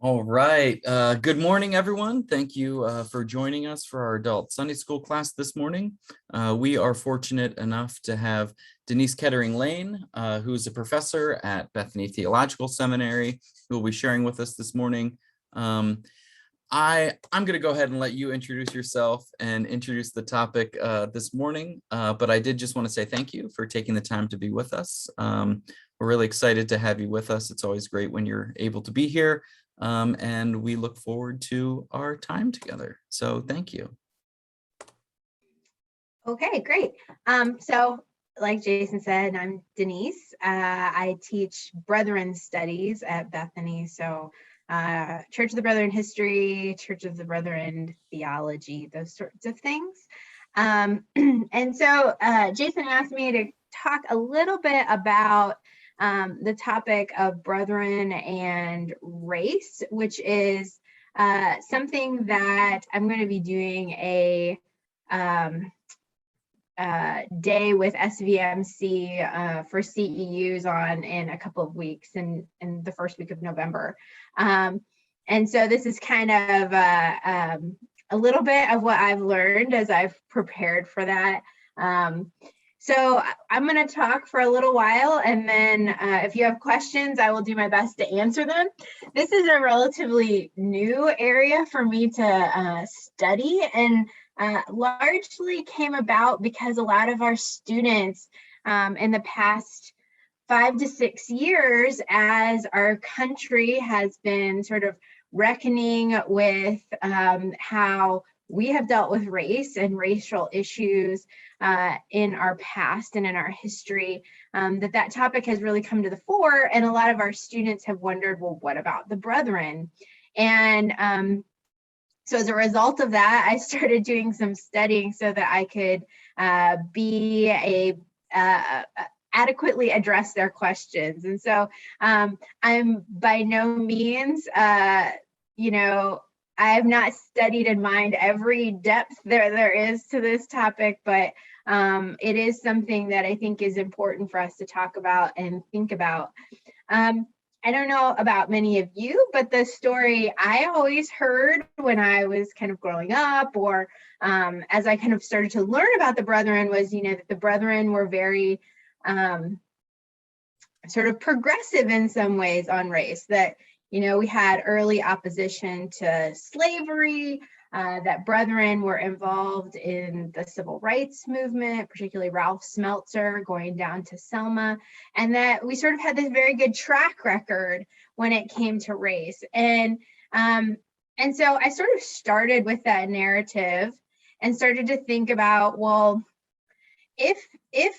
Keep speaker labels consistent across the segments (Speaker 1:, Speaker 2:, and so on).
Speaker 1: All right. Good morning, everyone. Thank you for joining us for our adult Sunday school class this morning. We are fortunate enough to have Denise Kettering-Lane, who is a professor at Bethany Theological Seminary, who will be sharing with us this morning. I'm going to go ahead and let you introduce yourself and introduce the topic this morning, but I did just want to say thank you for taking the time to be with us. We're really excited to have you with us. It's always great when you're able to be here. And we look forward to our time together. So thank you.
Speaker 2: Okay, great. So like Jason said, I'm Denise. I teach Brethren Studies at Bethany. So Church of the Brethren History, Church of the Brethren Theology, those sorts of things. And so Jason asked me to talk a little bit about the topic of brethren and race, which is something that I'm going to be doing a day with SVMC for CEUs on in a couple of weeks in the first week of November. And so this is kind of a little bit of what I've learned as I've prepared for that. So I'm going to talk for a little while, and then if you have questions, I will do my best to answer them. This is a relatively new area for me to study, and largely came about because a lot of our students in the past 5 to 6 years, as our country has been sort of reckoning with how we have dealt with race and racial issues in our past and in our history, that topic has really come to the fore. And a lot of our students have wondered, well, what about the brethren? And so as a result of that, I started doing some studying so that I could adequately address their questions. And so I'm by no means, I have not studied and mined every depth there is to this topic, but it is something that I think is important for us to talk about and think about. I don't know about many of you, but the story I always heard when I was kind of growing up, or as I kind of started to learn about the brethren, was, that the brethren were very sort of progressive in some ways on race, that we had early opposition to slavery, that brethren were involved in the civil rights movement, particularly Ralph Smeltzer going down to Selma, and that we sort of had this very good track record when it came to race. And so I sort of started with that narrative and started to think about, well, if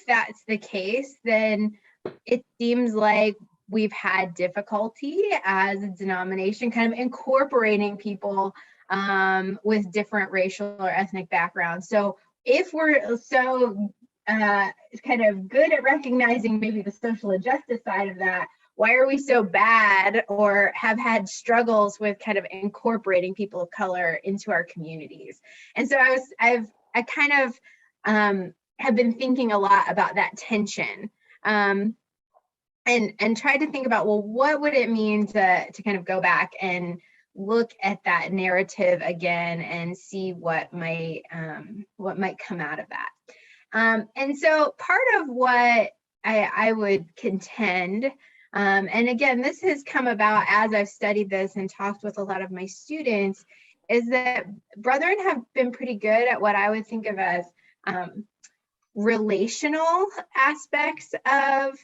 Speaker 2: that's the case, then it seems like we've had difficulty as a denomination kind of incorporating people with different racial or ethnic backgrounds. So if we're so kind of good at recognizing maybe the social injustice side of that, why are we so bad or have had struggles with kind of incorporating people of color into our communities? And so I kind of have been thinking a lot about that tension. And try to think about, well, what would it mean to kind of go back and look at that narrative again and see what might come out of that. And so part of what I would contend, and again, this has come about as I've studied this and talked with a lot of my students, is that brethren have been pretty good at what I would think of as relational aspects of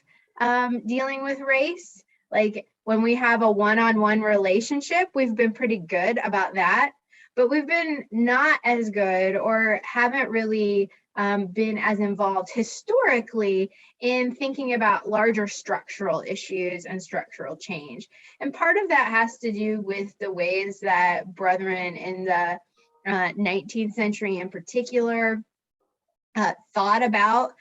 Speaker 2: dealing with race. Like when we have a one-on-one relationship, we've been pretty good about that, but we've been not as good or haven't really been as involved historically in thinking about larger structural issues and structural change. And part of that has to do with the ways that brethren in the 19th century in particular thought about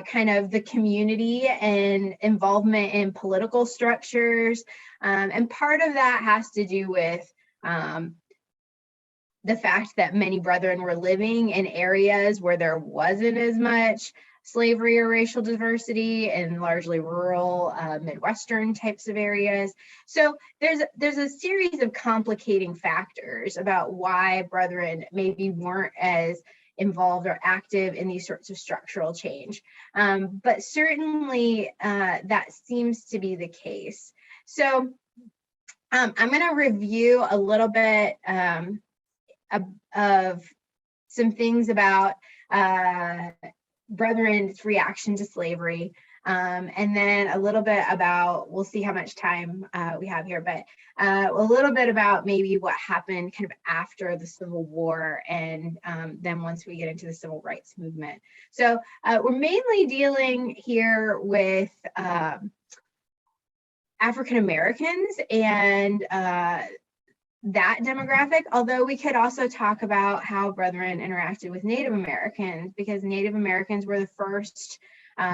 Speaker 2: kind of the community and involvement in political structures. And part of that has to do with the fact that many brethren were living in areas where there wasn't as much slavery or racial diversity in largely rural Midwestern types of areas. So there's a series of complicating factors about why brethren maybe weren't as involved or active in these sorts of structural change. But certainly that seems to be the case. So I'm going to review a little bit of some things about brethren's reaction to slavery, and then a little bit about, we'll see how much time we have here, but a little bit about maybe what happened kind of after the Civil War, and then once we get into the Civil Rights Movement. So we're mainly dealing here with African Americans and that demographic, although we could also talk about how brethren interacted with Native Americans, because Native Americans were the first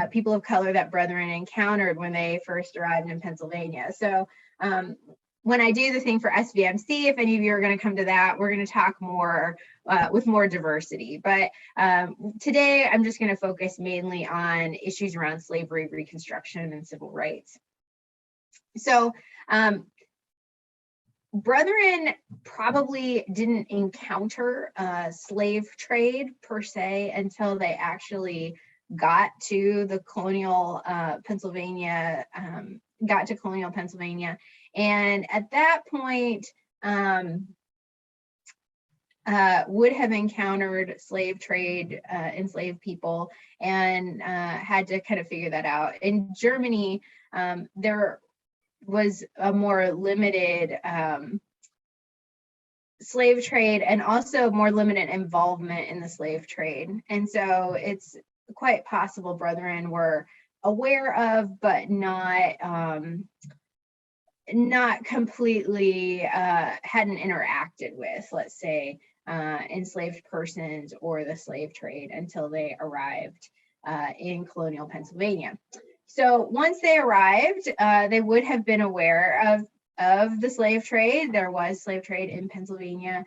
Speaker 2: people of color that brethren encountered when they first arrived in Pennsylvania. So when I do the thing for SVMC, if any of you are going to come to that, we're going to talk more with more diversity. But today I'm just going to focus mainly on issues around slavery, Reconstruction, and civil rights. So brethren probably didn't encounter slave trade per se until they actually got to the colonial Pennsylvania, and at that point would have encountered slave trade, enslaved people, and had to kind of figure that out. In Germany, there was a more limited slave trade, and also more limited involvement in the slave trade. And so it's quite possible brethren were aware of, but not completely hadn't interacted with, let's say, enslaved persons or the slave trade until they arrived in colonial Pennsylvania. So once they arrived, they would have been aware of the slave trade. There was slave trade in Pennsylvania.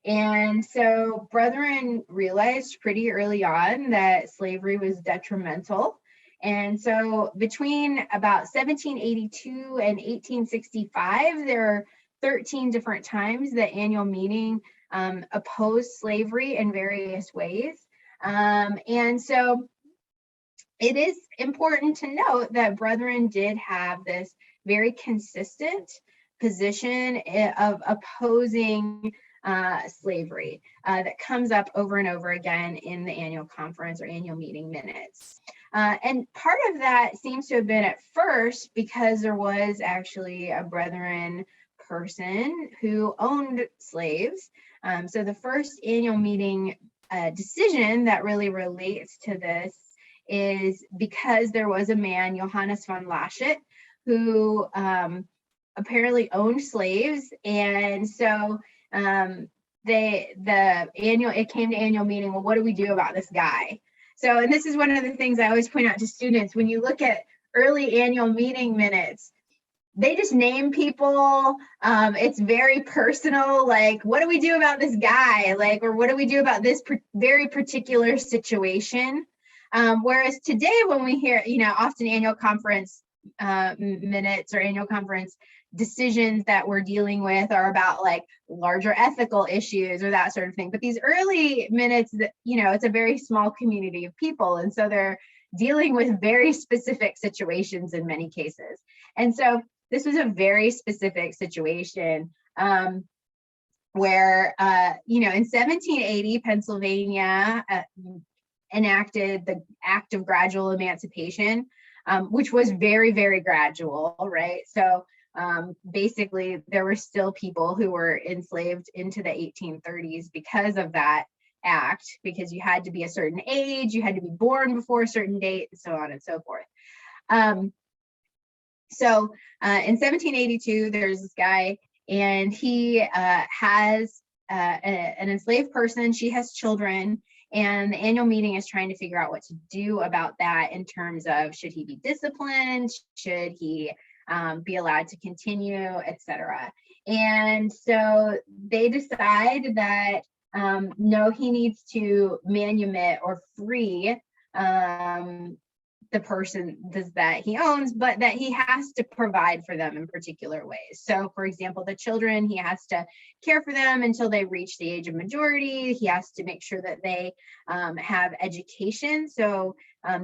Speaker 2: And so brethren realized pretty early on that slavery was detrimental. And so between about 1782 and 1865, there are 13 different times the annual meeting opposed slavery in various ways. And so it is important to note that brethren did have this very consistent position of opposing slavery that comes up over and over again in the annual conference or annual meeting minutes. And part of that seems to have been at first because there was actually a brethren person who owned slaves. So the first annual meeting decision that really relates to this is because there was a man, Johannes von Laschet, who apparently owned slaves. And so it came to annual meeting, well, what do we do about this guy? So, and this is one of the things I always point out to students, when you look at early annual meeting minutes, they just name people. It's very personal, like, what do we do about this guy? Like, or what do we do about this very particular situation? Whereas today, when we hear, often annual conference minutes or annual conference decisions that we're dealing with are about like larger ethical issues or that sort of thing. But these early minutes, it's a very small community of people. And so they're dealing with very specific situations in many cases. And so this was a very specific situation where, in 1780, Pennsylvania enacted the Act of Gradual Emancipation, which was very, very gradual, right? So basically, there were still people who were enslaved into the 1830s because of that act, because you had to be a certain age, you had to be born before a certain date, and so on and so forth. So in 1782, there's this guy, and he has an enslaved person. She has children, and the annual meeting is trying to figure out what to do about that in terms of, should he be disciplined? Should he be allowed to continue, etc. And so they decide that no, he needs to manumit or free the person that he owns, but that he has to provide for them in particular ways. So for example, the children, he has to care for them until they reach the age of majority. He has to make sure that they have education. So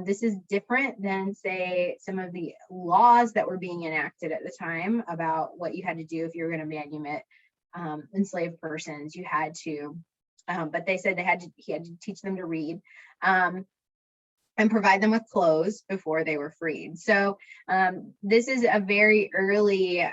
Speaker 2: this is different than, say, some of the laws that were being enacted at the time about what you had to do if you were going to manumit enslaved persons. You had to, but they said he had to teach them to read. And provide them with clothes before they were freed. So this is a very early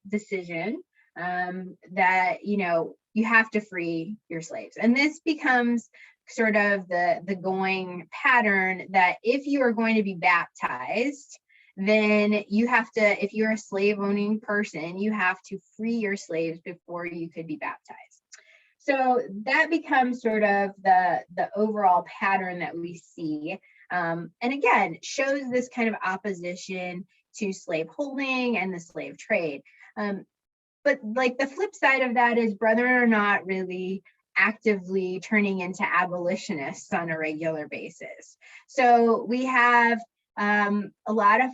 Speaker 2: decision that, you have to free your slaves. And this becomes sort of the going pattern that if you are going to be baptized, then you have to, if you're a slave owning person, you have to free your slaves before you could be baptized. So that becomes sort of the overall pattern that we see. And again, shows this kind of opposition to slave holding and the slave trade. But like the flip side of that is brethren are not really actively turning into abolitionists on a regular basis. So we have a lot of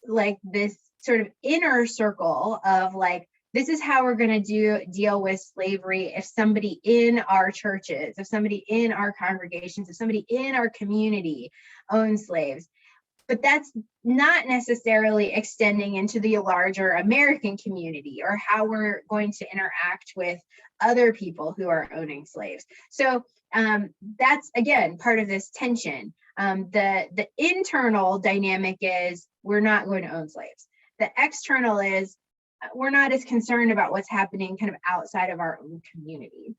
Speaker 2: like this sort of inner circle of like, this is how we're going to deal with slavery if somebody in our churches, if somebody in our congregations, if somebody in our community owns slaves. But that's not necessarily extending into the larger American community or how we're going to interact with other people who are owning slaves. So that's, again, part of this tension. The internal dynamic is we're not going to own slaves. The external is we're not as concerned about what's happening kind of outside of our own community.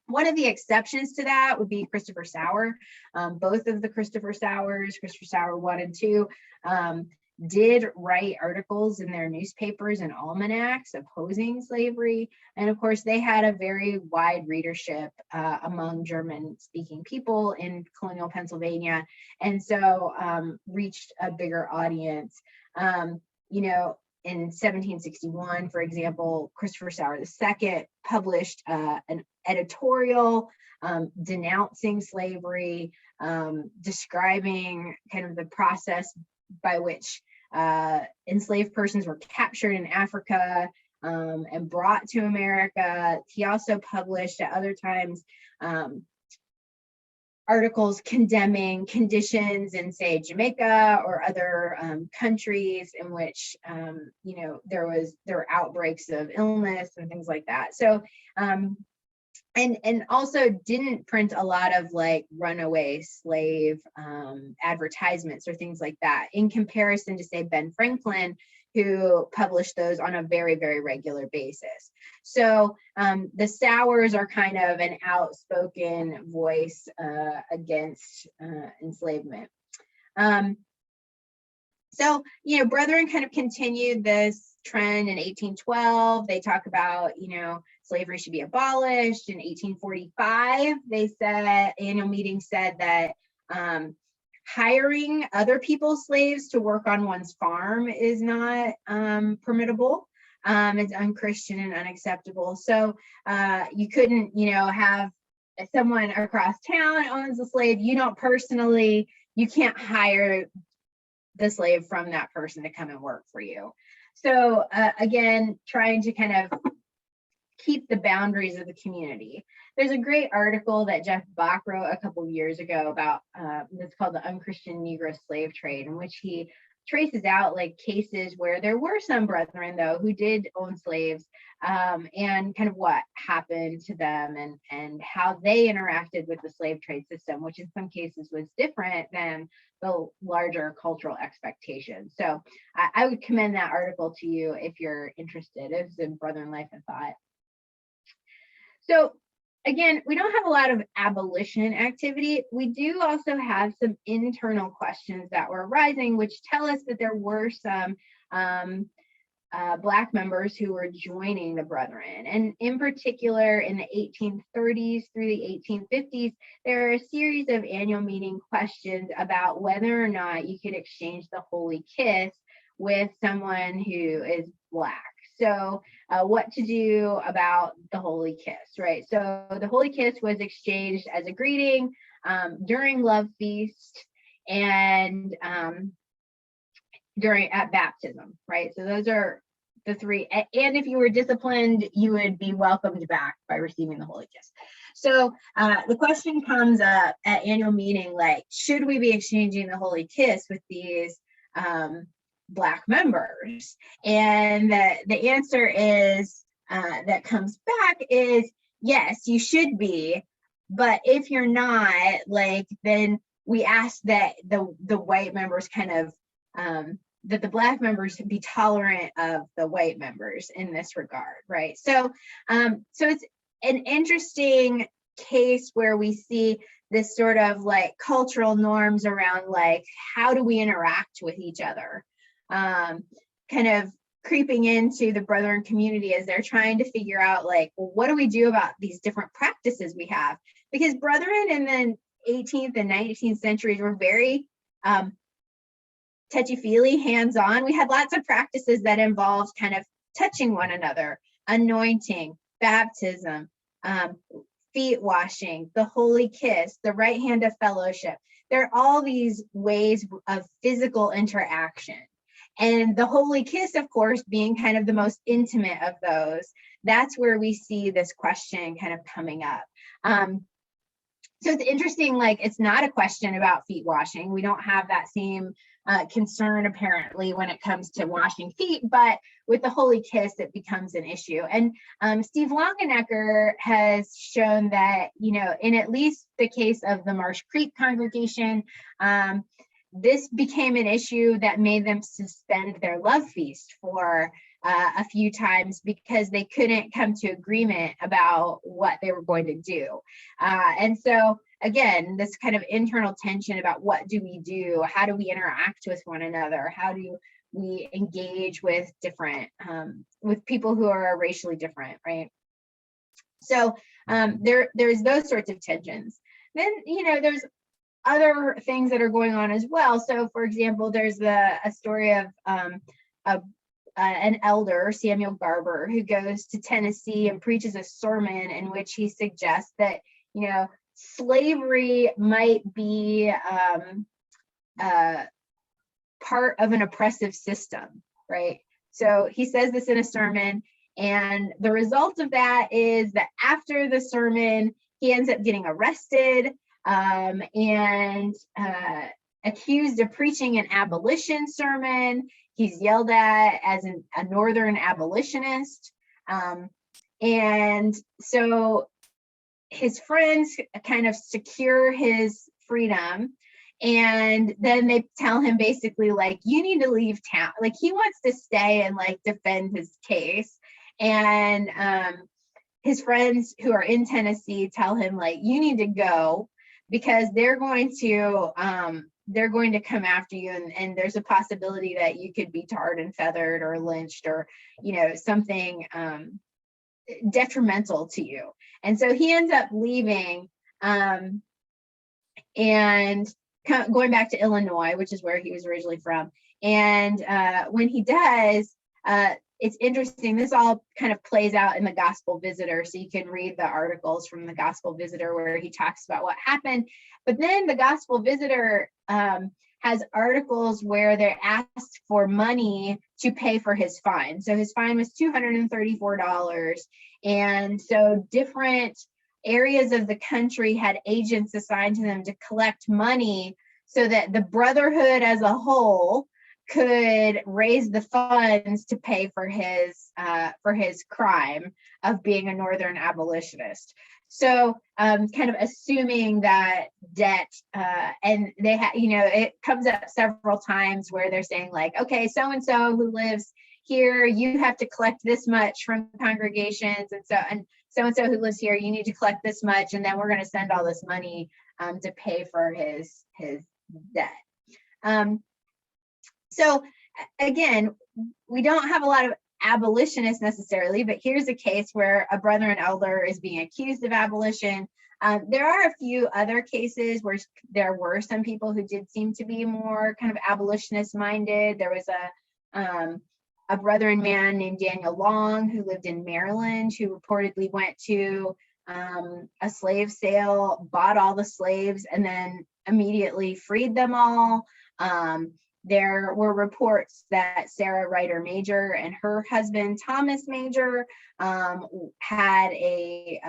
Speaker 2: One of the exceptions to that would be Christopher Sauer. Both of the Christopher Sauers, Christopher Sauer 1 and 2, did write articles in their newspapers and almanacs opposing slavery. And of course, they had a very wide readership among German-speaking people in colonial Pennsylvania, and so reached a bigger audience. In 1761, for example, Christopher Sauer II published an editorial denouncing slavery, describing kind of the process by which enslaved persons were captured in Africa and brought to America. He also published at other times articles condemning conditions in, say, Jamaica or other countries in which, there were outbreaks of illness and things like that. So, and also didn't print a lot of like runaway slave advertisements or things like that, in comparison to, say, Ben Franklin, who published those on a very, very regular basis. So the Sauers are kind of an outspoken voice against enslavement. So, brethren kind of continued this trend in 1812. They talk about, slavery should be abolished. In 1845, they said, annual meeting said that hiring other people's slaves to work on one's farm is not permittable. It's unchristian and unacceptable. So you couldn't, have someone across town owns a slave. You can't hire the slave from that person to come and work for you. So again, trying to kind of keep the boundaries of the community. There's a great article that Jeff Bach wrote a couple of years ago about it's called The Unchristian Negro Slave Trade, in which he traces out like cases where there were some brethren though who did own slaves, and kind of what happened to them and how they interacted with the slave trade system, which in some cases was different than the larger cultural expectations. So I would commend that article to you if you're interested. It's in Brethren, Life and Thought. So again, we don't have a lot of abolition activity. We do also have some internal questions that were arising, which tell us that there were some Black members who were joining the Brethren. And in particular, in the 1830s through the 1850s, there are a series of annual meeting questions about whether or not you could exchange the Holy Kiss with someone who is Black. So what to do about the Holy Kiss, right? So the Holy Kiss was exchanged as a greeting during Love Feast and at baptism, right? So those are the three. And if you were disciplined, you would be welcomed back by receiving the Holy Kiss. So the question comes up at annual meeting, like, should we be exchanging the Holy Kiss with these Black members? And the answer is that comes back is yes, you should be. But if you're not, like, then we ask that the white members kind of that the Black members be tolerant of the white members in this regard, right? So so it's an interesting case where we see this sort of like cultural norms around like how do we interact with each other, kind of creeping into the Brethren community as they're trying to figure out like, well, what do we do about these different practices we have? Because Brethren in the 18th and 19th centuries were very touchy-feely, hands-on. We had lots of practices that involved kind of touching one another, anointing, baptism, feet washing, the Holy Kiss, the right hand of fellowship. There are all these ways of physical interaction. And the Holy Kiss, of course, being kind of the most intimate of those, that's where we see this question kind of coming up. So it's interesting, like it's not a question about feet washing. We don't have that same concern apparently when it comes to washing feet, but with the Holy Kiss, it becomes an issue. And Steve Longenecker has shown that, you know, in at least the case of the Marsh Creek congregation, this became an issue that made them suspend their love feast for a few times because they couldn't come to agreement about what they were going to do. And so again, this kind of internal tension about what do we do? How do we interact with one another? How do we engage with different, with people who are racially different, right? So there's those sorts of tensions. Then, you know, there's other things that are going on as well. So for example, there's a story of an elder, Samuel Garber, who goes to Tennessee and preaches a sermon in which he suggests that, you know, slavery might be part of an oppressive system, right? So he says this in a sermon, and the result of that is that after the sermon, he ends up getting arrested and accused of preaching an abolition sermon. He's yelled at as a Northern abolitionist. And so his friends kind of secure his freedom. And then they tell him basically like, you need to leave town. Like he wants to stay and like defend his case. And his friends who are in Tennessee tell him like, you need to go because they're going to come after you, and there's a possibility that you could be tarred and feathered or lynched or, you know, something detrimental to you. And so he ends up leaving and going back to Illinois, which is where he was originally from. And when he does, it's interesting, this all kind of plays out in the Gospel Visitor, so you can read the articles from the Gospel Visitor where he talks about what happened. But then the Gospel Visitor has articles where they're asked for money to pay for his fine. So his fine was $234. And so different areas of the country had agents assigned to them to collect money so that the brotherhood as a whole could raise the funds to pay for his crime of being a Northern abolitionist. So kind of assuming that debt, and they have, you know, it comes up several times where they're saying like, okay, so-and-so who lives here, you have to collect this much from congregations, and so-and-so who lives here, you need to collect this much, and then we're going to send all this money to pay for his debt. So again, we don't have a lot of abolitionists necessarily, but here's a case where a brother and elder is being accused of abolition. There are a few other cases where there were some people who did seem to be more kind of abolitionist minded. There was a brother and man named Daniel Long who lived in Maryland, who reportedly went to a slave sale, bought all the slaves, and then immediately freed them all. There were reports that Sarah Ryder Major and her husband Thomas Major had a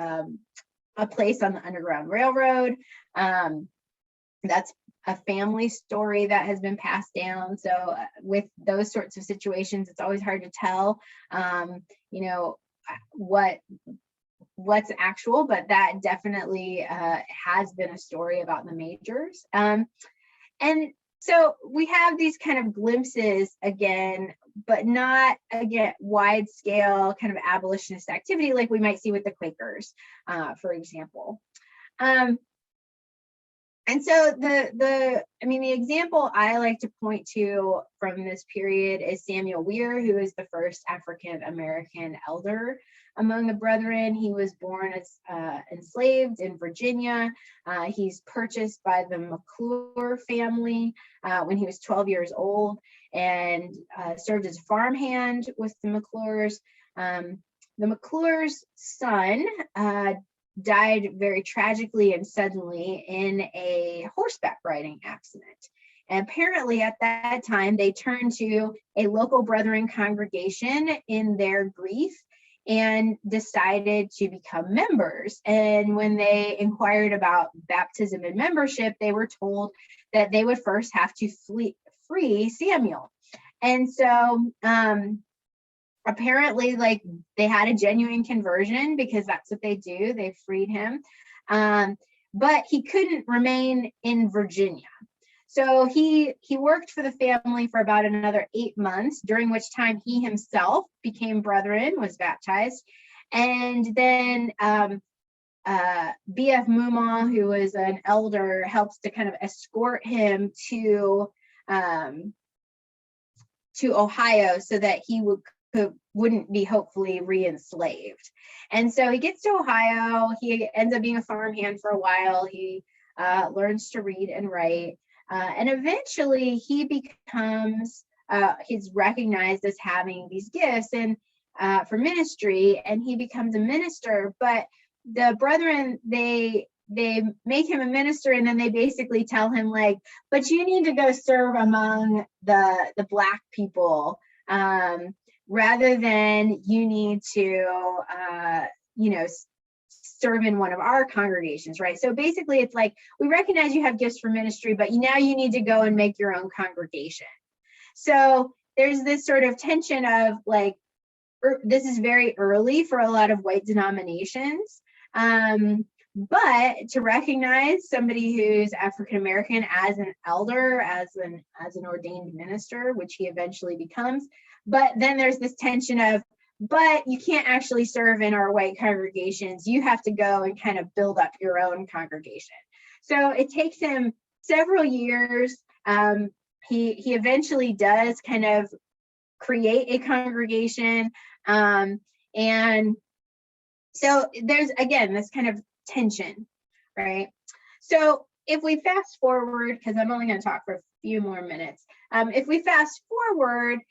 Speaker 2: place on the Underground Railroad. That's a family story that has been passed down. So with those sorts of situations, it's always hard to tell, you know, what's actual, but that definitely has been a story about the Majors. And so we have these kind of glimpses again, but not again wide scale kind of abolitionist activity like we might see with the Quakers, for example. And so the example I like to point to from this period is Samuel Weir, who is the first African American elder among the Brethren. He was born as enslaved in Virginia. He's purchased by the McClure family when he was 12 years old, and served as a farmhand with the McClures. The McClure's son died very tragically and suddenly in a horseback riding accident. And apparently at that time, they turned to a local Brethren congregation in their grief and decided to become members. And when they inquired about baptism and membership, they were told that they would first have to free Samuel. And so apparently, like, they had a genuine conversion because that's what they do. They freed him. But he couldn't remain in Virginia. So he worked for the family for about another 8 months, during which time he himself became Brethren, was baptized. And then B.F. Mumma, who was an elder, helps to kind of escort him to Ohio so that he wouldn't be hopefully re-enslaved. And so he gets to Ohio. He ends up being a farmhand for a while. He learns to read and write. And eventually he becomes, he's recognized as having these gifts and for ministry, and he becomes a minister. But the Brethren, they make him a minister, and then they basically tell him, like, but you need to go serve among the Black people, rather than you need to, serve in one of our congregations, right? So basically it's like, we recognize you have gifts for ministry, but now you need to go and make your own congregation. So there's this sort of tension of like, this is very early for a lot of white denominations, but to recognize somebody who's African-American as an elder, as an ordained minister, which he eventually becomes. But then there's this tension of, but you can't actually serve in our white congregations. You have to go and kind of build up your own congregation. So it takes him several years. He eventually does kind of create a congregation. And so there's, again, this kind of tension, right? So if we fast forward, because I'm only going to talk for a few more minutes. If we fast forward,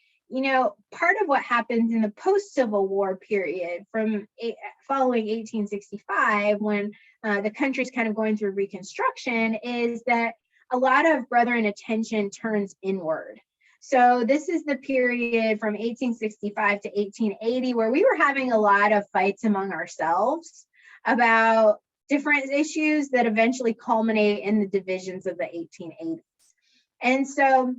Speaker 2: part of what happens in the post-Civil War period from following 1865, when the country's kind of going through Reconstruction, is that a lot of Brethren attention turns inward. So this is the period from 1865 to 1880 where we were having a lot of fights among ourselves about different issues that eventually culminate in the divisions of the 1880s. And so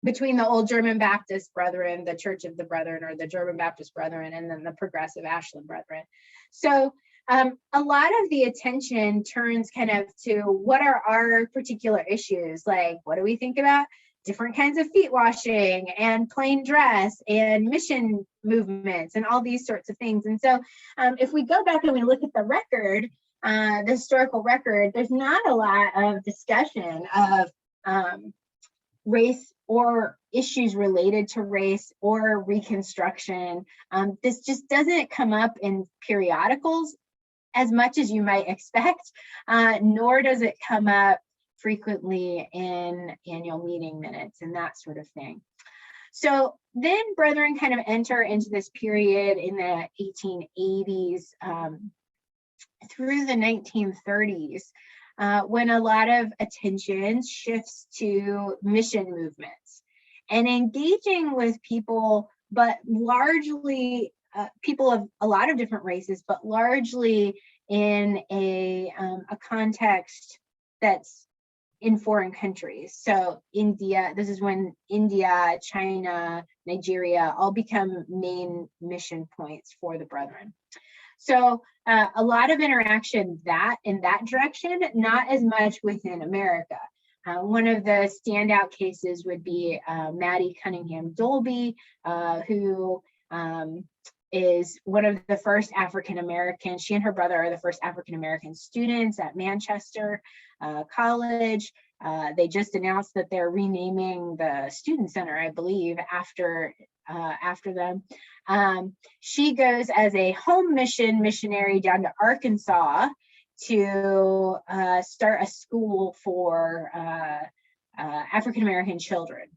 Speaker 2: between the old German Baptist Brethren, the Church of the Brethren, or the German Baptist Brethren, and then the Progressive Ashland Brethren. So a lot of the attention turns kind of to what are our particular issues, like what do we think about different kinds of feet washing and plain dress and mission movements and all these sorts of things. And so if we go back and we look at the record, the historical record, there's not a lot of discussion of race or issues related to race or Reconstruction. This just doesn't come up in periodicals as much as you might expect, nor does it come up frequently in annual meeting minutes and that sort of thing. So then Brethren kind of enter into this period in the 1880s through the 1930s, when a lot of attention shifts to mission movements and engaging with people, but largely people of a lot of different races, but largely in a context that's in foreign countries. So India, this is when India, China, Nigeria all become main mission points for the Brethren. So a lot of interaction in that direction, not as much within America. One of the standout cases would be Maddie Cunningham Dolby, who is one of the first African-American. She and her brother are the first African-American students at Manchester College. They just announced that they're renaming the student center, I believe, after them. She goes as a home missionary down to Arkansas to start a school for African-American children.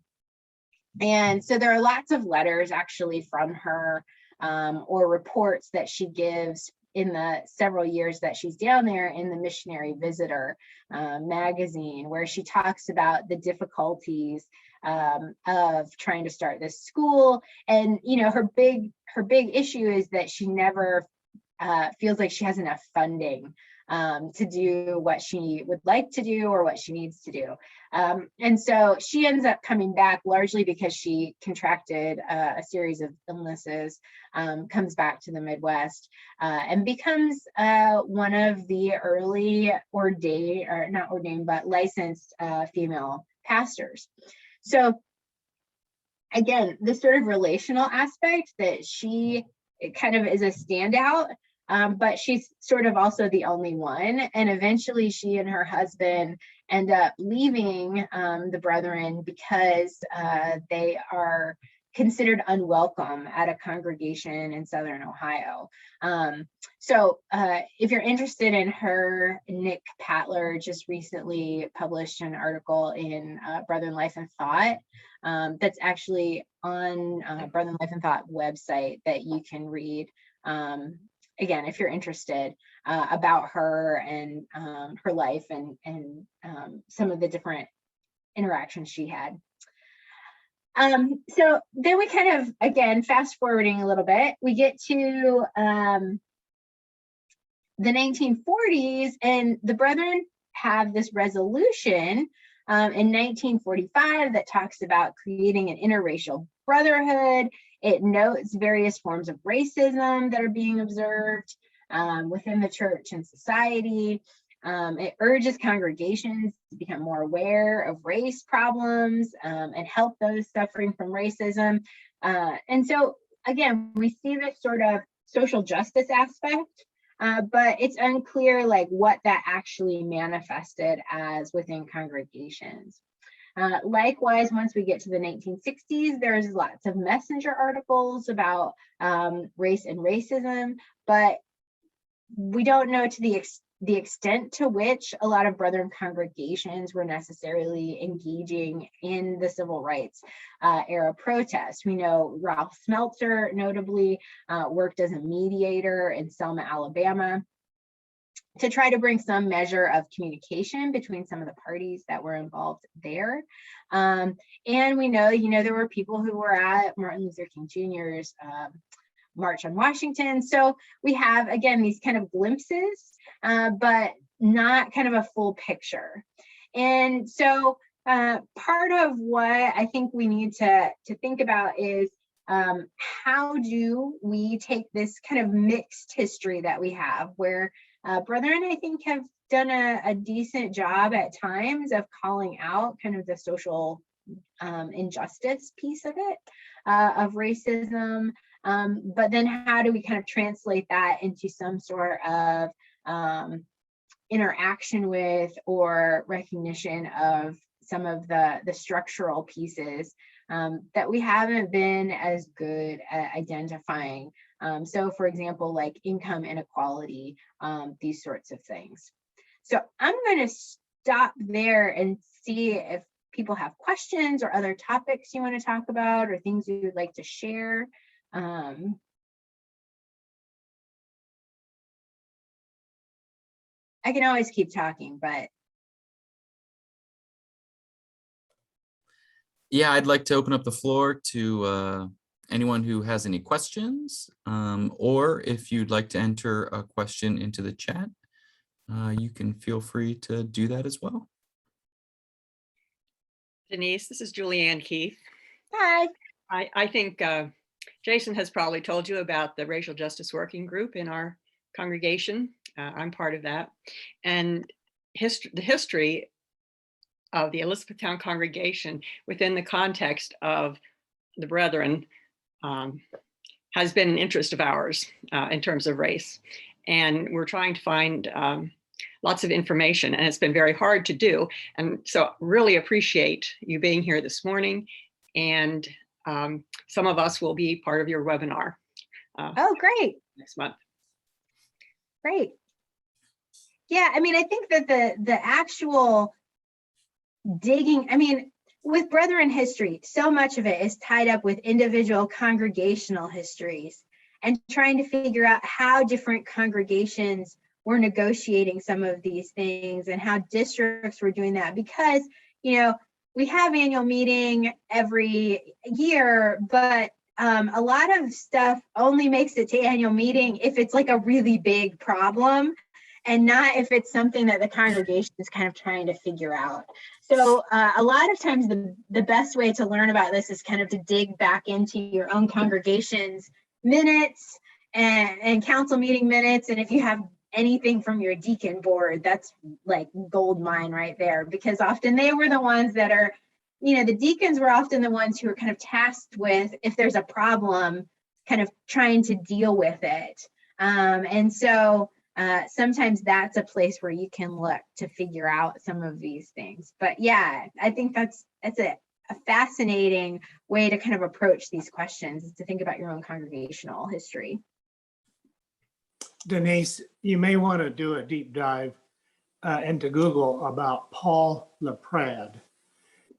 Speaker 2: And so there are lots of letters actually from her or reports that she gives in the several years that she's down there in the Missionary Visitor magazine, where she talks about the difficulties of trying to start this school. And, you know, her big issue is that she never feels like she has enough funding to do what she would like to do or what she needs to do. And so she ends up coming back largely because she contracted a series of illnesses, comes back to the Midwest, and becomes one of the early licensed female pastors. So again, this sort of relational aspect that it kind of is a standout, but she's sort of also the only one. And eventually she and her husband end up leaving the Brethren because they are considered unwelcome at a congregation in Southern Ohio. So if you're interested in her, Nick Patler just recently published an article in Brethren Life and Thought that's actually on Brethren Life and Thought website that you can read. Again, if you're interested about her and her life and some of the different interactions she had. So then we kind of, again, fast forwarding a little bit, we get to the 1940s, and the Brethren have this resolution in 1945 that talks about creating an interracial brotherhood. It notes various forms of racism that are being observed within the church and society. It urges congregations to become more aware of race problems and help those suffering from racism. And so, again, we see this sort of social justice aspect, but it's unclear like what that actually manifested as within congregations. Likewise, once we get to the 1960s, there's lots of messenger articles about race and racism, but we don't know to the extent to which a lot of Brethren congregations were necessarily engaging in the civil rights era protests. We know Ralph Smeltzer notably worked as a mediator in Selma, Alabama, to try to bring some measure of communication between some of the parties that were involved there. And we know, there were people who were at Martin Luther King Jr.'s March on Washington. So we have, again, these kind of glimpses, but not kind of a full picture. And so part of what I think we need to think about is how do we take this kind of mixed history that we have, where Brethren, I think, have done a decent job at times of calling out kind of the social injustice piece of it, of racism. But then how do we kind of translate that into some sort of interaction with or recognition of some of the structural pieces that we haven't been as good at identifying. So for example, like income inequality, these sorts of things. So I'm going to stop there and see if people have questions or other topics you want to talk about or things you would like to share. I can always keep talking, but.
Speaker 1: Yeah, I'd like to open up the floor to anyone who has any questions, or if you'd like to enter a question into the chat, you can feel free to do that as well.
Speaker 3: Denise, this is Julianne Keith.
Speaker 2: Hi.
Speaker 3: I think Jason has probably told you about the Racial Justice Working Group in our congregation. I'm part of that. And the history of the Elizabethtown congregation within the context of the Brethren has been an interest of ours in terms of race. And we're trying to find lots of information, and it's been very hard to do. And so really appreciate you being here this morning. And some of us will be part of your webinar.
Speaker 2: Oh, great.
Speaker 3: Next month.
Speaker 2: Great. Yeah, I mean, I think that the actual digging, I mean, with Brethren history, so much of it is tied up with individual congregational histories and trying to figure out how different congregations were negotiating some of these things and how districts were doing that. Because, you know, we have annual meeting every year, but a lot of stuff only makes it to annual meeting if it's like a really big problem, and not if it's something that the congregation is kind of trying to figure out. So a lot of times the best way to learn about this is kind of to dig back into your own congregation's minutes and council meeting minutes. And if you have anything from your deacon board, that's like gold mine right there, because often they were the ones that are, you know, the deacons were often the ones who were kind of tasked with, if there's a problem, kind of trying to deal with it. And so sometimes that's a place where you can look to figure out some of these things. But yeah, I think that's a fascinating way to kind of approach these questions, is to think about your own congregational history.
Speaker 4: Denise, you may want to do a deep dive into Google about Paul LaPrade.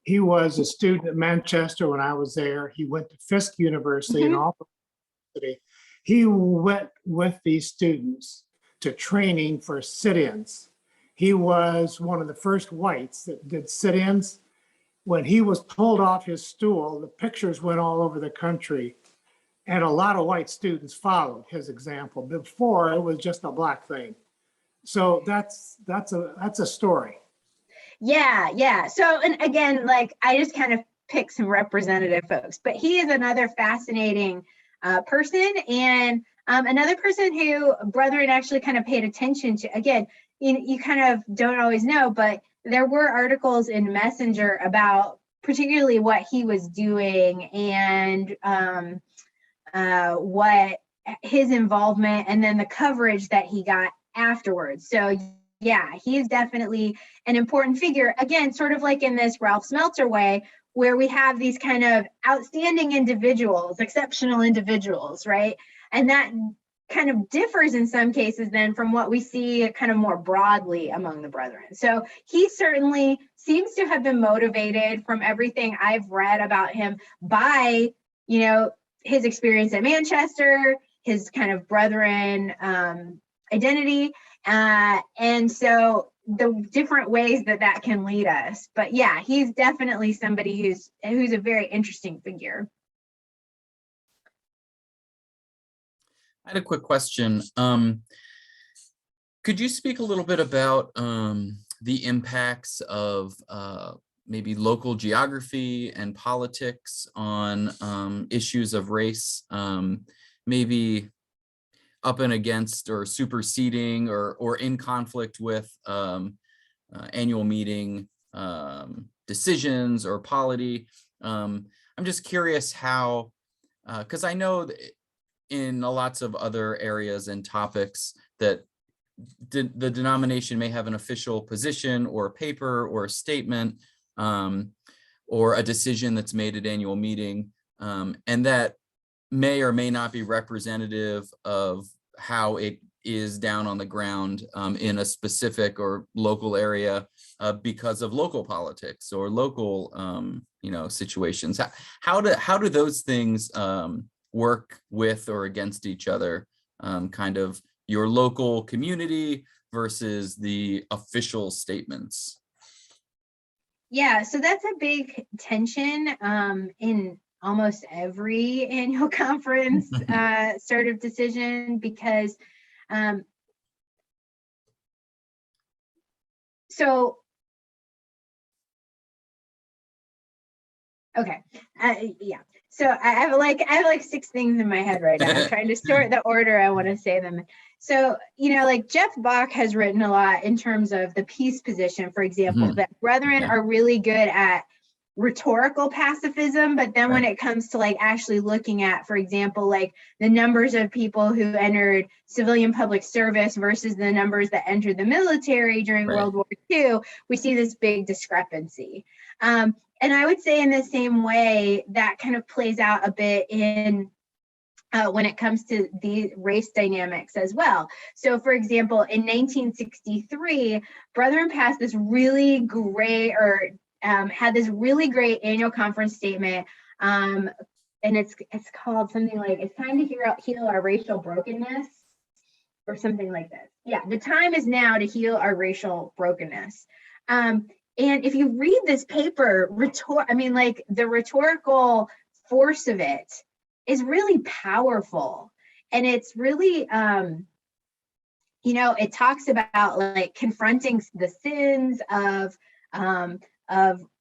Speaker 4: He was a student at Manchester when I was there. He went to Fisk University and also University. He went with these students to training for sit-ins. He was one of the first whites that did sit-ins. When he was pulled off his stool, the pictures went all over the country, and a lot of white students followed his example. Before, it was just a black thing. So that's a story.
Speaker 2: Yeah. So, and again, like, I just kind of picked some representative folks, but he is another fascinating person, and another person who Brethren actually kind of paid attention to. Again, you kind of don't always know, but there were articles in Messenger about particularly what he was doing and what his involvement, and then the coverage that he got afterwards. So yeah, he is definitely an important figure. Again, sort of like in this Ralph Smeltzer way, where we have these kind of outstanding individuals, exceptional individuals, right? And that kind of differs in some cases then from what we see kind of more broadly among the Brethren. So he certainly seems to have been motivated, from everything I've read about him, by, you know, his experience at Manchester, his kind of Brethren identity, and so the different ways that can lead us. But yeah, he's definitely somebody who's a very interesting figure.
Speaker 1: I had a quick question. Could you speak a little bit about the impacts of maybe local geography and politics on issues of race, maybe up and against or superseding or in conflict with annual meeting decisions or polity? I'm just curious how, because I know that in lots of other areas and topics that the denomination may have an official position or a paper or a statement or a decision that's made at annual meeting, and that may or may not be representative of how it is down on the ground in a specific or local area because of local politics or local situations. How do those things work with or against each other? Kind of your local community versus the official statements?
Speaker 2: Yeah, so that's a big tension in almost every annual conference sort of decision, because okay, yeah. So I have like 6 things in my head right now. I'm trying to sort the order I want to say them. So, like Jeff Bach has written a lot in terms of the peace position, for example, that brethren are really good at rhetorical pacifism, but then when it comes to like actually looking at, for example, like the numbers of people who entered civilian public service versus the numbers that entered the military during World War II, we see this big discrepancy. And I would say in the same way that kind of plays out a bit in when it comes to the race dynamics as well. So for example, in 1963, Brethren passed this really great, had this really great annual conference statement, and it's called something like, it's time to heal our racial brokenness, or something like this. Yeah, the time is now to heal our racial brokenness. And if you read this paper, the rhetorical force of it is really powerful. And it's really, it talks about like confronting the sins of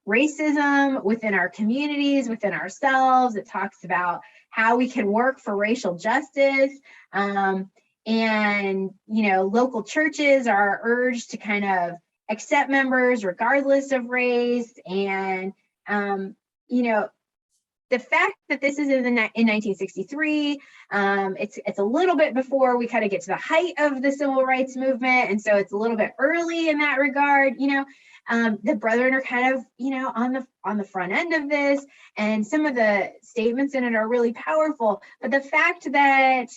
Speaker 2: racism within our communities, within ourselves. It talks about how we can work for racial justice. And, local churches are urged to kind of accept members regardless of race. And, the fact that this is in 1963, it's a little bit before we kind of get to the height of the civil rights movement. And so it's a little bit early in that regard. The Brethren are kind of, on the front end of this, and some of the statements in it are really powerful. But the fact that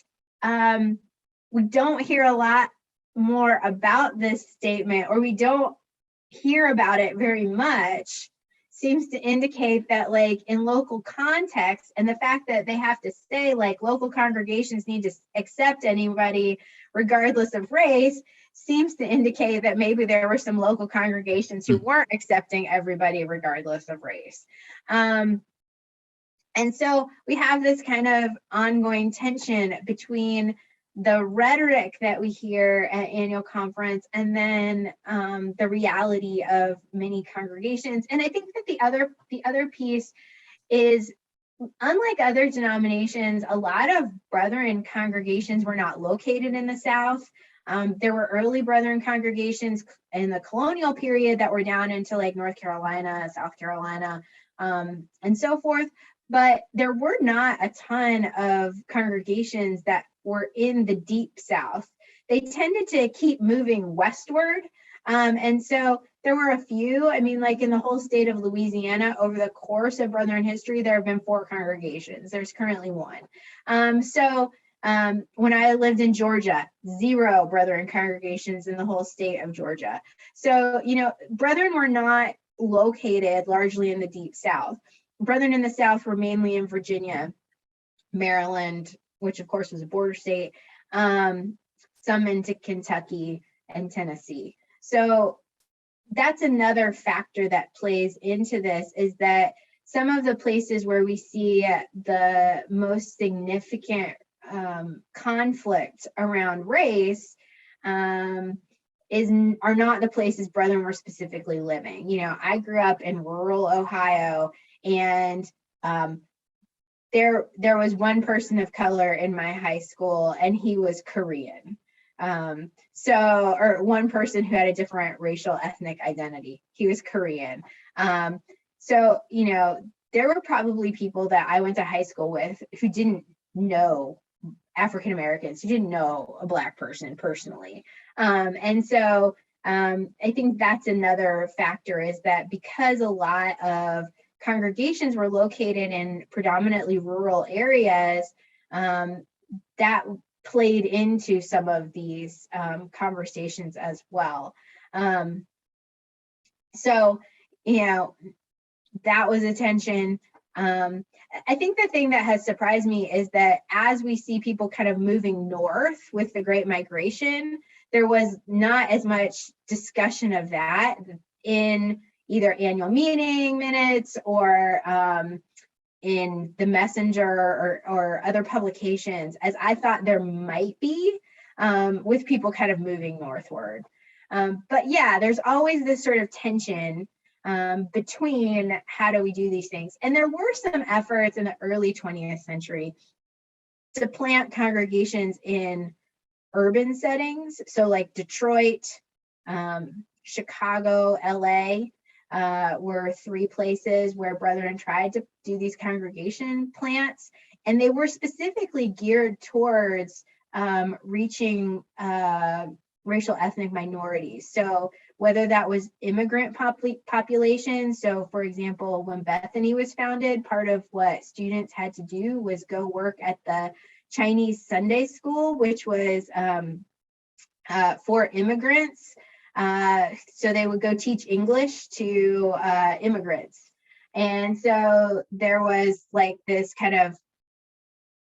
Speaker 2: we don't hear a lot more about this statement, or we don't hear about it very much, seems to indicate that like in local context, and the fact that they have to say like local congregations need to accept anybody regardless of race, seems to indicate that maybe there were some local congregations who weren't accepting everybody regardless of race. And so we have this kind of ongoing tension between the rhetoric that we hear at annual conference and then the reality of many congregations. And I think that the other piece is, unlike other denominations, a lot of Brethren congregations were not located in the South. There were early Brethren congregations in the colonial period that were down into like North Carolina, South Carolina, and so forth. But there were not a ton of congregations that were in the deep South. They tended to keep moving westward. And so there were a few, like in the whole state of Louisiana, over the course of Brethren history, there have been 4 congregations. There's currently 1. When I lived in Georgia, 0 Brethren congregations in the whole state of Georgia. So, Brethren were not located largely in the deep South. Brethren in the South were mainly in Virginia, Maryland, which of course was a border state, some into Kentucky and Tennessee. So that's another factor that plays into this, is that some of the places where we see the most significant conflict around race are not the places Brethren were specifically living. I grew up in rural Ohio, and there was one person of color in my high school, and he was Korean. Or one person who had a different racial ethnic identity. He was Korean. There were probably people that I went to high school with who didn't know African Americans, who didn't know a Black person personally. I think that's another factor, is that because a lot of congregations were located in predominantly rural areas, that played into some of these conversations as well. That was a tension. I think the thing that has surprised me is that as we see people kind of moving north with the Great Migration, there was not as much discussion of that in either annual meeting minutes or in the messenger or other publications as I thought there might be with people kind of moving northward. But yeah, there's always this sort of tension between how do we do these things. And there were some efforts in the early 20th century to plant congregations in urban settings. So like Detroit, Chicago, LA were three places where Brethren tried to do these congregation plants. And they were specifically geared towards reaching racial ethnic minorities. So whether that was immigrant population. So for example, when Bethany was founded, part of what students had to do was go work at the Chinese Sunday school, which was for immigrants. So they would go teach English to immigrants. And so there was like this kind of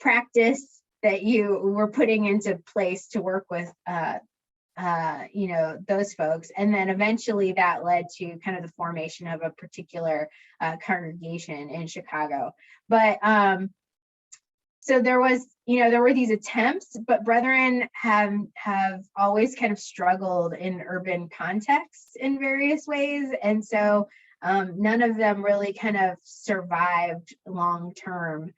Speaker 2: practice that you were putting into place to work with those folks. And then eventually that led to kind of the formation of a particular congregation in Chicago. But so there were these attempts, but Brethren have always kind of struggled in urban contexts in various ways. And so none of them really kind of survived long term.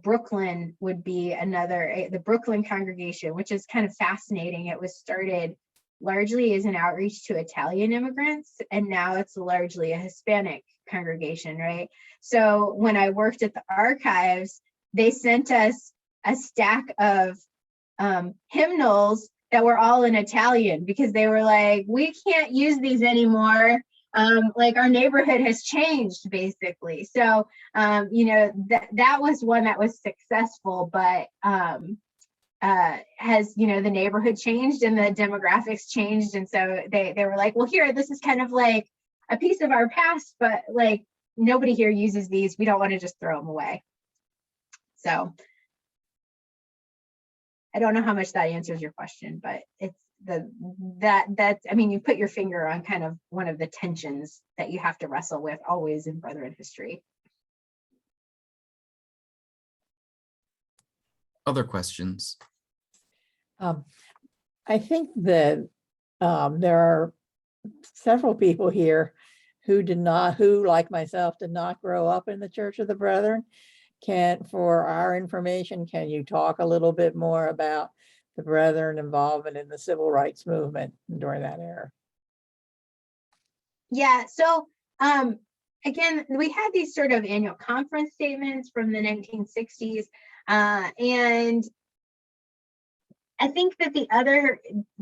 Speaker 2: Brooklyn would be the Brooklyn congregation, which is kind of fascinating. It was started largely as an outreach to Italian immigrants, and now it's largely a Hispanic congregation, right? So when I worked at the archives, they sent us a stack of hymnals that were all in Italian because they were like, we can't use these anymore. Like our neighborhood has changed basically. So, that was one that was successful, but has, the neighborhood changed and the demographics changed. And so they were like, well, here, this is kind of like a piece of our past, but like nobody here uses these. We don't want to just throw them away. So I don't know how much that answers your question, but it's you put your finger on kind of one of the tensions that you have to wrestle with always in Brethren history.
Speaker 1: Other questions?
Speaker 5: I think that there are several people here who like myself, did not grow up in the Church of the Brethren. For our information, can you talk a little bit more about the Brethren involvement in the civil rights movement during that era?
Speaker 2: Yeah, so again, we had these sort of annual conference statements from the 1960s, and I think that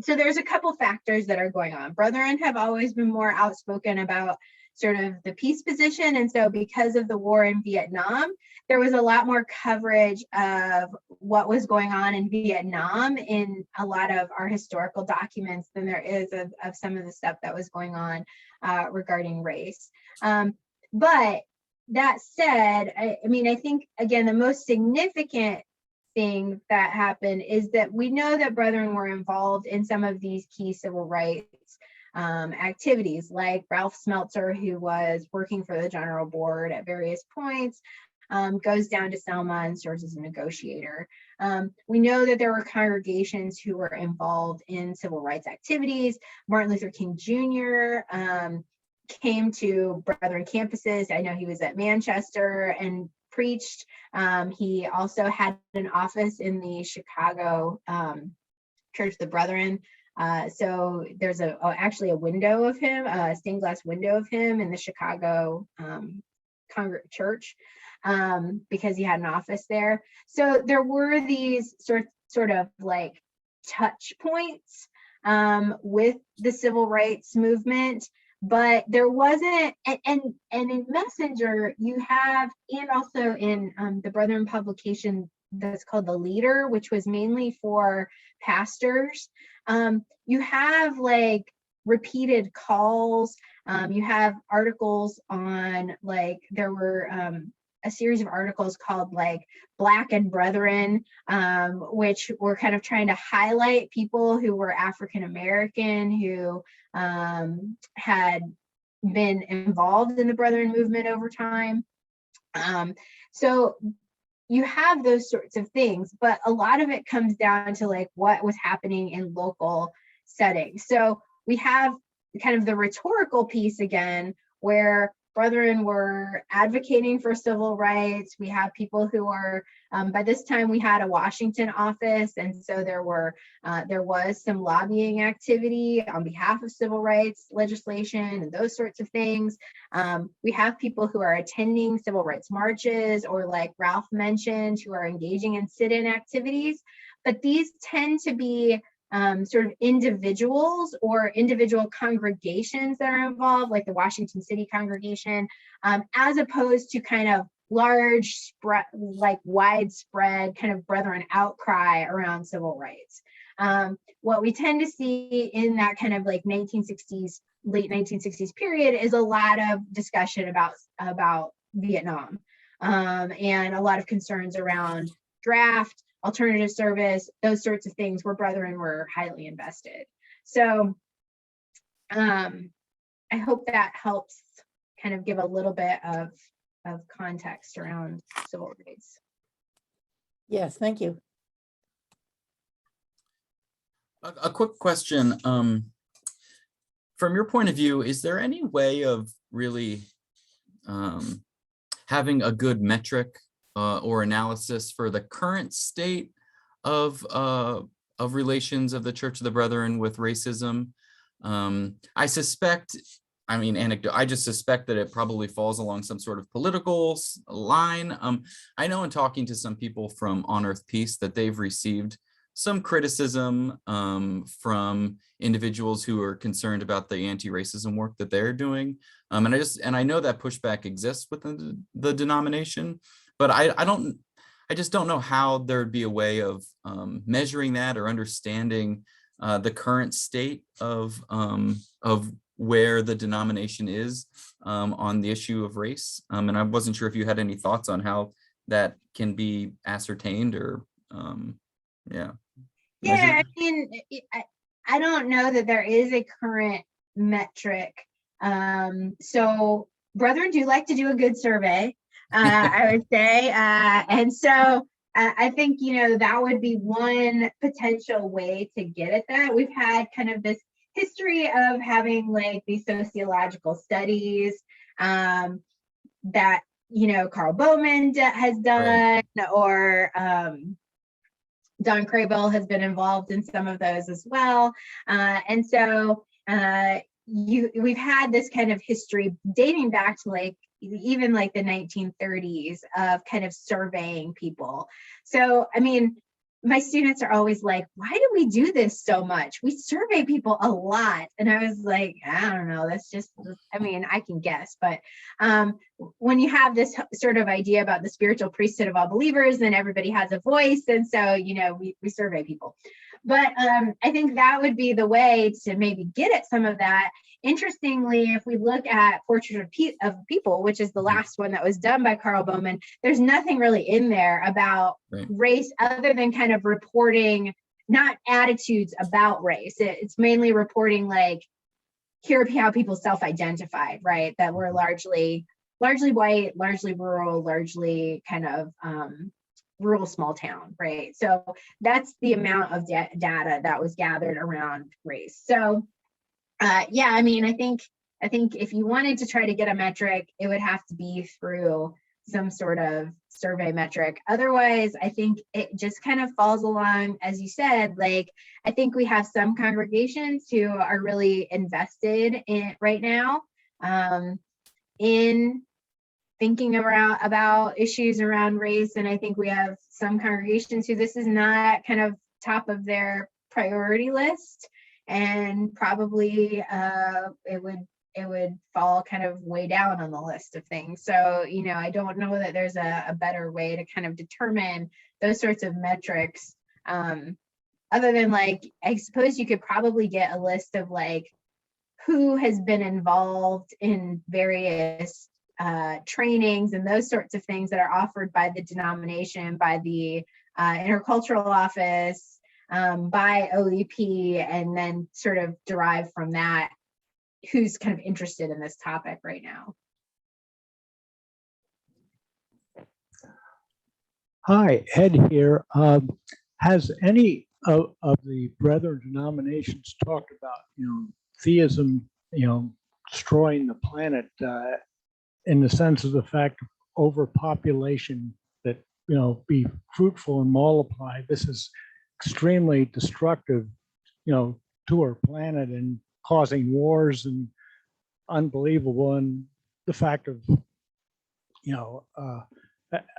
Speaker 2: so there's a couple factors that are going on. Brethren have always been more outspoken about sort of the peace position, and so because of the war in Vietnam, there was a lot more coverage of what was going on in Vietnam in a lot of our historical documents than there is of some of the stuff that was going on regarding race. But that said, I think, again, the most significant thing that happened is that we know that Brethren were involved in some of these key civil rights activities, like Ralph Smeltzer, who was working for the General Board at various points, goes down to Selma and serves as a negotiator. We know that there were congregations who were involved in civil rights activities. Martin Luther King Jr. Came to Brethren campuses. I know he was at Manchester and preached. He also had an office in the Chicago Church of the Brethren. So there's actually a window of him, a stained glass window of him in the Chicago church, because he had an office there. So there were these sort of like touch points with the civil rights movement, but there wasn't, and in Messenger you have, and also in the Brethren publication that's called The Leader, which was mainly for pastors, you have like repeated calls, you have articles on, like, there were a series of articles called like Black and Brethren, which were kind of trying to highlight people who were African American, who had been involved in the Brethren movement over time. So you have those sorts of things, but a lot of it comes down to like what was happening in local settings. So we have kind of the rhetorical piece again, where Brethren were advocating for civil rights. We have people who are, by this time we had a Washington office, and so there was some lobbying activity on behalf of civil rights legislation and those sorts of things. We have people who are attending civil rights marches, or like Ralph mentioned, who are engaging in sit-in activities, but these tend to be sort of individuals or individual congregations that are involved, like the Washington City congregation, as opposed to kind of large, like widespread kind of Brethren outcry around civil rights. What we tend to see in that kind of like 1960s, late 1960s period is a lot of discussion about Vietnam, and a lot of concerns around draft, alternative service, those sorts of things where Brethren were highly invested. So I hope that helps kind of give a little bit of context around civil rights.
Speaker 5: Yes, thank you.
Speaker 1: A quick question. From your point of view, is there any way of really having a good metric or analysis for the current state of relations of the Church of the Brethren with racism? I suspect, I mean, I just suspect that it probably falls along some sort of political line. I know in talking to some people from On Earth Peace that they've received some criticism from individuals who are concerned about the anti-racism work that they're doing. And I know that pushback exists within the denomination, but I just don't know how there'd be a way of measuring that or understanding the current state of where the denomination is on the issue of race. And I wasn't sure if you had any thoughts on how that can be ascertained or, yeah.
Speaker 2: Yeah, I mean, I don't know that there is a current metric. So Brethren do like to do a good survey, I would say. And so I think, that would be one potential way to get at that. We've had kind of this history of having like these sociological studies that, Carl Bowman has done, right, or Don Crable has been involved in some of those as well. And so we've had this kind of history dating back to even the 1930s of kind of surveying people. So, I mean, my students are always like, why do we do this so much? We survey people a lot. And I was like, I don't know, that's just, I mean, I can guess, but when you have this sort of idea about the spiritual priesthood of all believers, then everybody has a voice. And so, we survey people. But I think that would be the way to maybe get at some of that. Interestingly, if we look at Portrait of People, which is the last one that was done by Carl Bowman, there's nothing really in there about race other than kind of reporting, not attitudes about race. It's mainly reporting here are how people self-identified, right? That we're largely white, largely rural, largely kind of rural small town, right? So that's the amount of data that was gathered around race. So yeah, I mean, I think if you wanted to try to get a metric, it would have to be through some sort of survey metric. Otherwise, I think it just kind of falls along, as you said, I think we have some congregations who are really invested in right now in thinking about issues around race. And I think we have some congregations who this is not kind of top of their priority list. And probably it would fall kind of way down on the list of things. So, I don't know that there's a better way to kind of determine those sorts of metrics. Other than I suppose you could probably get a list of who has been involved in various trainings and those sorts of things that are offered by the denomination, by the intercultural office, by OEP, and then sort of derive from that who's kind of interested in this topic right now.
Speaker 6: Hi, Ed here. Has any of the brethren denominations talked about, theism, destroying the planet in the sense of the fact of overpopulation that, be fruitful and multiply? This is extremely destructive, to our planet and causing wars and unbelievable. And the fact of,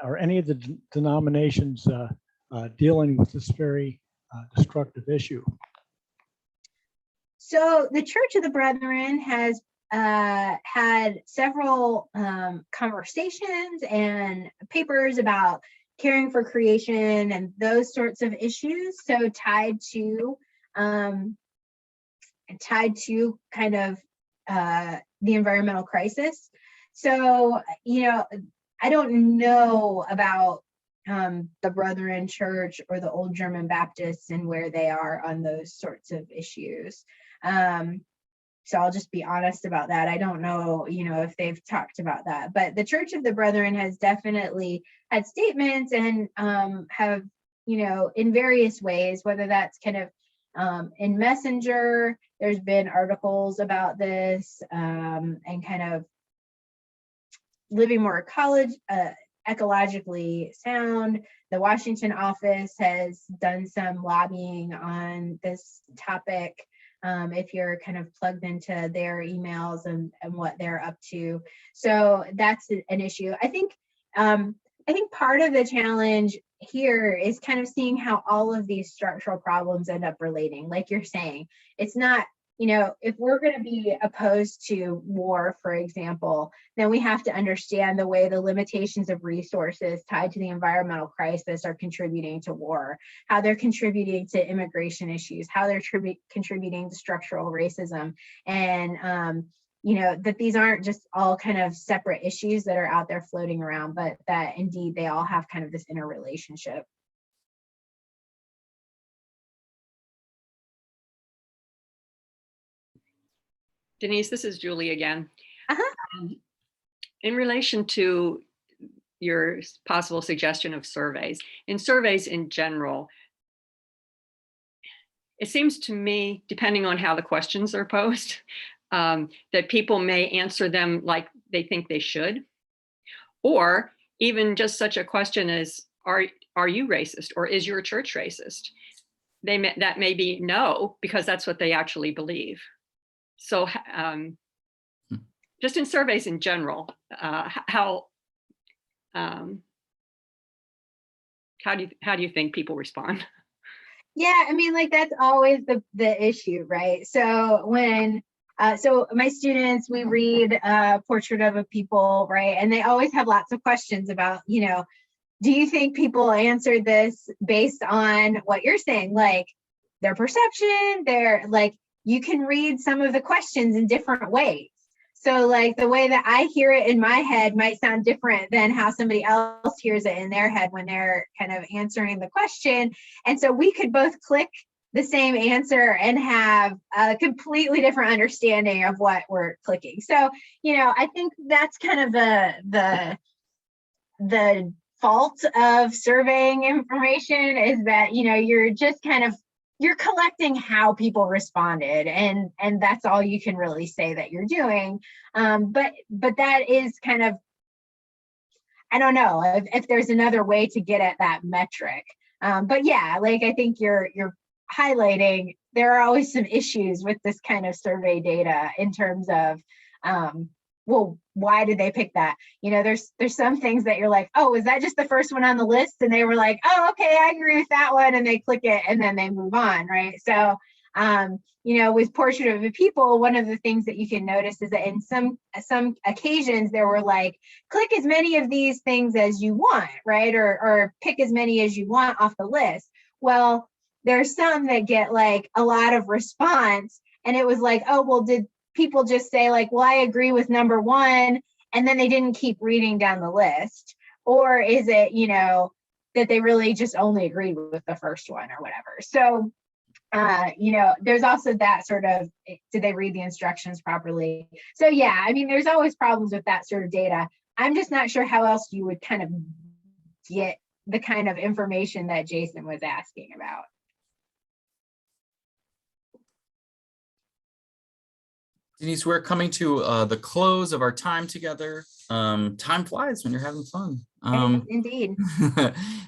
Speaker 6: are any of the denominations dealing with this very destructive issue?
Speaker 2: So the Church of the Brethren has had several conversations and papers about caring for creation and those sorts of issues. So tied to kind of the environmental crisis. So, I don't know about the Brethren Church or the Old German Baptists and where they are on those sorts of issues. So I'll just be honest about that. I don't know, if they've talked about that, but the Church of the Brethren has definitely had statements and have, in various ways, whether that's kind of in Messenger, there's been articles about this and kind of living more ecologically sound. The Washington office has done some lobbying on this topic. If you're kind of plugged into their emails and what they're up to. So that's an issue. I think part of the challenge here is kind of seeing how all of these structural problems end up relating. Like you're saying, it's not, if we're going to be opposed to war, for example, then we have to understand the way the limitations of resources tied to the environmental crisis are contributing to war, how they're contributing to immigration issues, how they're contributing to structural racism, and that these aren't just all kind of separate issues that are out there floating around, but that indeed they all have kind of this interrelationship.
Speaker 3: Denise, this is Julie again.
Speaker 2: Uh-huh.
Speaker 3: In relation to your possible suggestion of surveys, in surveys in general, it seems to me, depending on how the questions are posed, that people may answer them like they think they should, or even just such a question as, are you racist, or is your church racist? That may be no, because that's what they actually believe. So just in surveys in general, how do you think people respond?
Speaker 2: Yeah, I mean, like that's always the issue, right? So when so my students, we read Portrait of a People, right? And they always have lots of questions about, do you think people answered this based on what you're saying, like their perception, you can read some of the questions in different ways. So like the way that I hear it in my head might sound different than how somebody else hears it in their head when they're kind of answering the question. And so we could both click the same answer and have a completely different understanding of what we're clicking. So, I think that's kind of the fault of surveying information is that, you're just kind of you're collecting how people responded, and that's all you can really say that you're doing. But that is kind of, I don't know if there's another way to get at that metric. But yeah, like I think you're highlighting there are always some issues with this kind of survey data in terms of well, why did they pick that? There's some things that you're like, oh, is that just the first one on the list? And they were like, oh, okay, I agree with that one. And they click it and then they move on, right? So, with Portrait of a People, one of the things that you can notice is that in some occasions there were like, click as many of these things as you want, right? Or pick as many as you want off the list. Well, there's some that get like a lot of response. And it was like, oh, well, did people just say like, well, I agree with number one, and then they didn't keep reading down the list? Or is it, that they really just only agreed with the first one or whatever? So, there's also that sort of, did they read the instructions properly? So yeah, I mean, there's always problems with that sort of data. I'm just not sure how else you would kind of get the kind of information that Jason was asking about.
Speaker 1: Denise, we're coming to the close of our time together. Time flies when you're having fun.
Speaker 2: Indeed.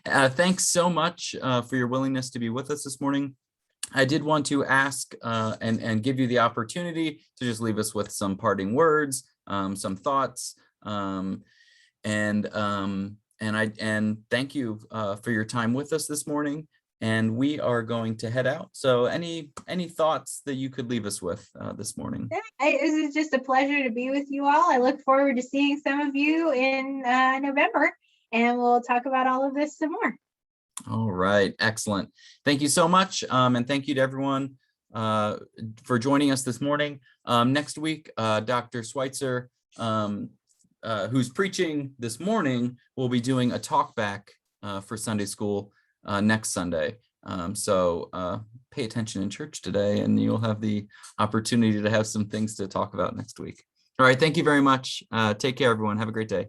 Speaker 1: Thanks so much for your willingness to be with us this morning. I did want to ask and give you the opportunity to just leave us with some parting words, some thoughts, and thank you for your time with us this morning. And we are going to head out. So any thoughts that you could leave us with this morning?
Speaker 2: This is just a pleasure to be with you all. I look forward to seeing some of you in November, and we'll talk about all of this some more.
Speaker 1: All right, excellent. Thank you so much. And thank you to everyone for joining us this morning. Next week, Dr. Schweitzer, who's preaching this morning, will be doing a talk back for Sunday school next Sunday. So pay attention in church today, and you'll have the opportunity to have some things to talk about next week. All right, thank you very much. Take care, everyone. Have a great day.